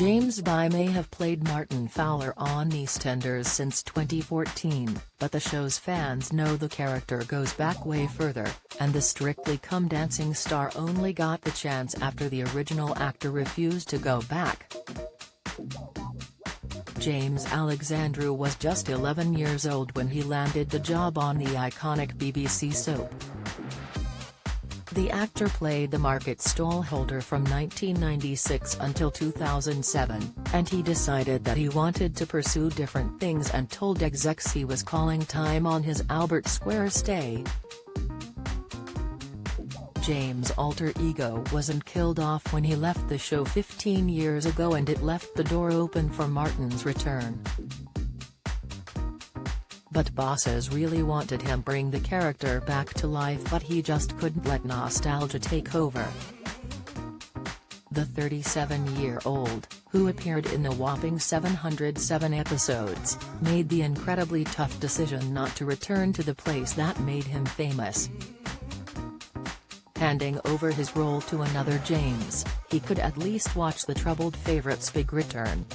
James By may have played Martin Fowler on EastEnders since 2014, but the show's fans know the character goes back way further, and the Strictly Come Dancing star only got the chance after the original actor refused to go back. James Alexandru was just 11 years old when he landed the job on the iconic BBC soap. The actor played the market stallholder from 1996 until 2007, and he decided that he wanted to pursue different things and told execs he was calling time on his Albert Square stay. James' alter ego wasn't killed off when he left the show 15 years ago, and it left the door open for Martin's return. But bosses really wanted him bring the character back to life, but he just couldn't let nostalgia take over. The 37-year-old, who appeared in a whopping 707 episodes, made the incredibly tough decision not to return to the place that made him famous. Handing over his role to another James, he could at least watch the troubled favorite's big return.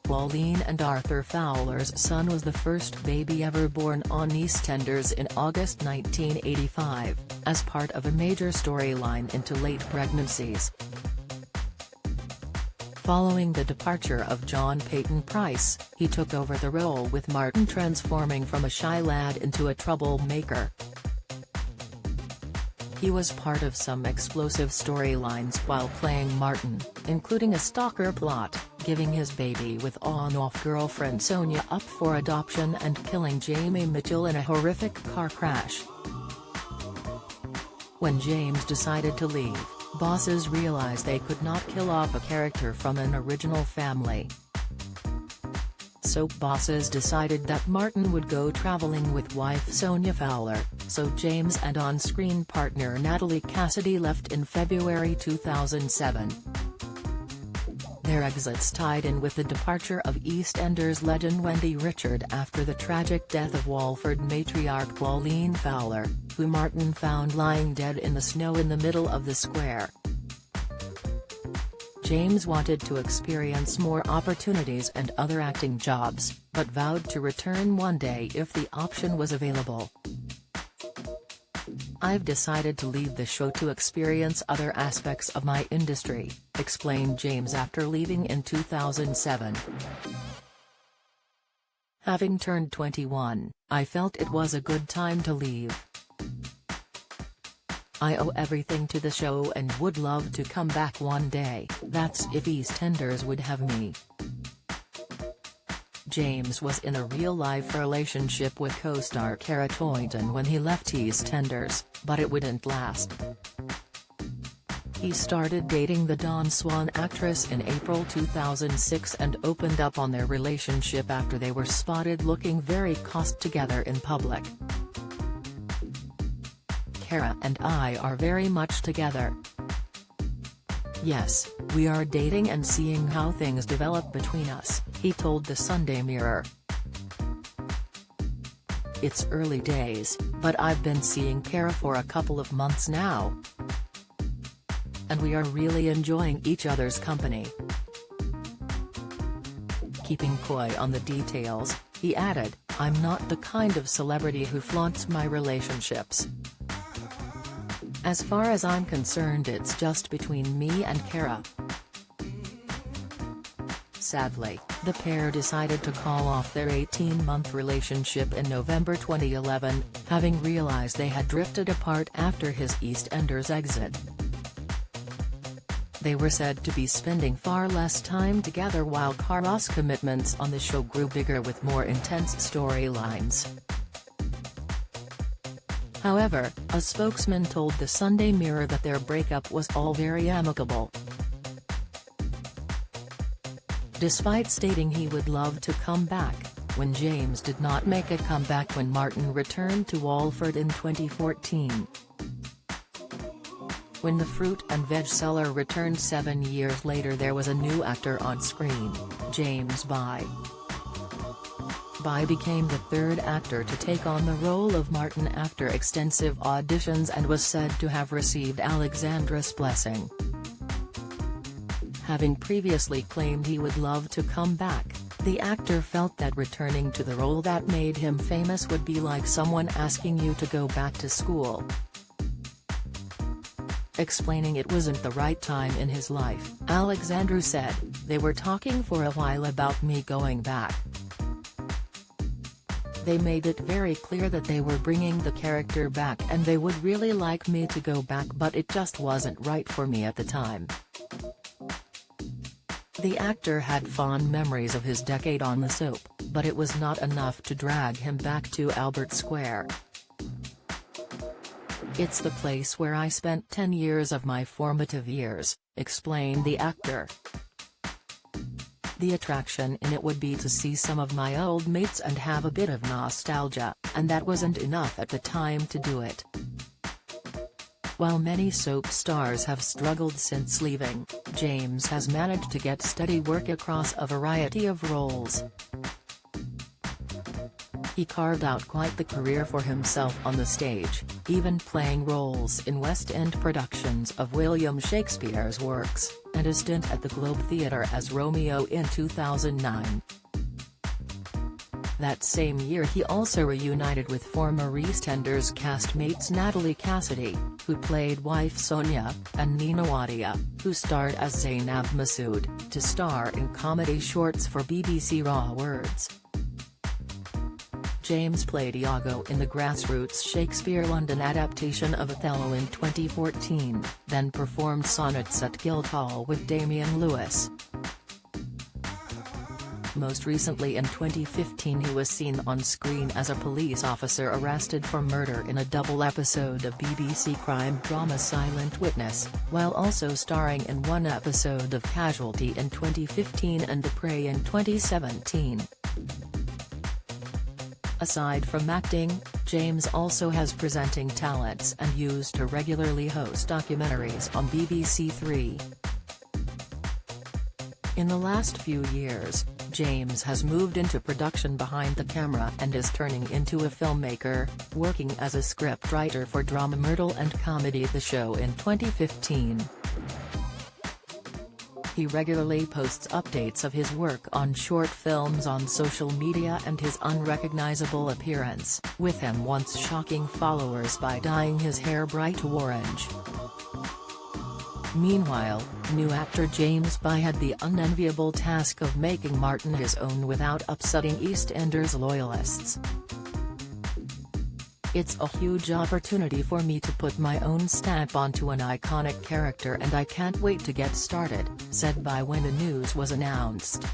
Pauline and Arthur Fowler's son was the first baby ever born on EastEnders in August 1985, as part of a major storyline into late pregnancies. Following the departure of John Peyton Price, he took over the role, with Martin transforming from a shy lad into a troublemaker. He was part of some explosive storylines while playing Martin, including a stalker plot, giving his baby with on-off girlfriend Sonia up for adoption, and killing Jamie Mitchell in a horrific car crash. When James decided to leave, bosses realized they could not kill off a character from an original family. Soap bosses decided that Martin would go traveling with wife Sonia Fowler, so James and on-screen partner Natalie Cassidy left in February 2007. Their exits tied in with the departure of EastEnders legend Wendy Richard after the tragic death of Walford matriarch Pauline Fowler, who Martin found lying dead in the snow in the middle of the square. James wanted to experience more opportunities and other acting jobs, but vowed to return one day if the option was available. "I've decided to leave the show to experience other aspects of my industry," explained James after leaving in 2007. "Having turned 21, I felt it was a good time to leave. I owe everything to the show and would love to come back one day, that's if EastEnders would have me." James was in a real-life relationship with co-star Cara Toyton when he left EastEnders, but it wouldn't last. He started dating the Dawn Swan actress in April 2006 and opened up on their relationship after they were spotted looking very close together in public. "Cara and I are very much together. Yes, we are dating and seeing how things develop between us," he told the Sunday Mirror. "It's early days, but I've been seeing Cara for a couple of months now. And we are really enjoying each other's company." Keeping coy on the details, he added, "I'm not the kind of celebrity who flaunts my relationships. As far as I'm concerned, it's just between me and Cara." Sadly, the pair decided to call off their 18-month relationship in November 2011, having realized they had drifted apart after his EastEnders exit. They were said to be spending far less time together while Cara's commitments on the show grew bigger with more intense storylines. However, a spokesman told the Sunday Mirror that their breakup was all very amicable. Despite stating he would love to come back, when James did not make a comeback when Martin returned to Walford in 2014. When the fruit and veg seller returned 7 years later, there was a new actor on screen, James By. By became the third actor to take on the role of Martin after extensive auditions and was said to have received Alexandra's blessing. Having previously claimed he would love to come back, the actor felt that returning to the role that made him famous would be like someone asking you to go back to school. Explaining it wasn't the right time in his life, Alexandru said, "They were talking for a while about me going back. They made it very clear that they were bringing the character back and they would really like me to go back, but it just wasn't right for me at the time." The actor had fond memories of his decade on the soap, but it was not enough to drag him back to Albert Square. "It's the place where I spent 10 years of my formative years," explained the actor. "The attraction in it would be to see some of my old mates and have a bit of nostalgia, and that wasn't enough at the time to do it." While many soap stars have struggled since leaving, James has managed to get steady work across a variety of roles. He carved out quite the career for himself on the stage, even playing roles in West End productions of William Shakespeare's works, and a stint at the Globe Theatre as Romeo in 2009. That same year he also reunited with former EastEnders castmates Natalie Cassidy, who played wife Sonia, and Nina Wadia, who starred as Zainab Masood, to star in comedy shorts for BBC Raw Words. James played Iago in the grassroots Shakespeare London adaptation of Othello in 2014, then performed sonnets at Guildhall with Damian Lewis. Most recently in 2015 he was seen on screen as a police officer arrested for murder in a double episode of BBC crime drama Silent Witness, while also starring in one episode of Casualty in 2015 and The Prey in 2017. Aside from acting, James also has presenting talents and used to regularly host documentaries on BBC Three. In the last few years, James has moved into production behind the camera and is turning into a filmmaker, working as a scriptwriter for drama Myrtle and comedy The Show in 2015. He regularly posts updates of his work on short films on social media and his unrecognizable appearance, with him once shocking followers by dyeing his hair bright orange. Meanwhile, new actor James By had the unenviable task of making Martin his own without upsetting EastEnders loyalists. "It's a huge opportunity for me to put my own stamp onto an iconic character and I can't wait to get started," said By when the news was announced.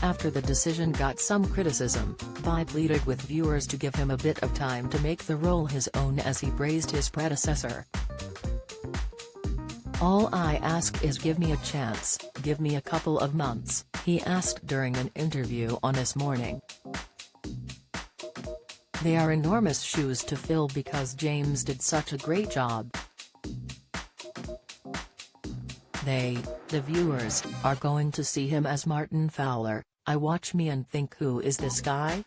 After the decision got some criticism, By pleaded with viewers to give him a bit of time to make the role his own as he praised his predecessor. "All I ask is give me a chance, give me a couple of months," he asked during an interview on This Morning. "They are enormous shoes to fill because James did such a great job. The viewers, are going to see him as Martin Fowler. I watch me and think, who is this guy?"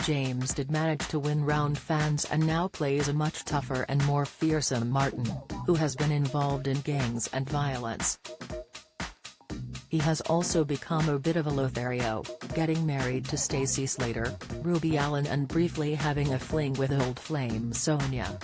James did manage to win round fans and now plays a much tougher and more fearsome Martin, who has been involved in gangs and violence. He has also become a bit of a Lothario, getting married to Stacey Slater, Ruby Allen and briefly having a fling with old flame Sonia.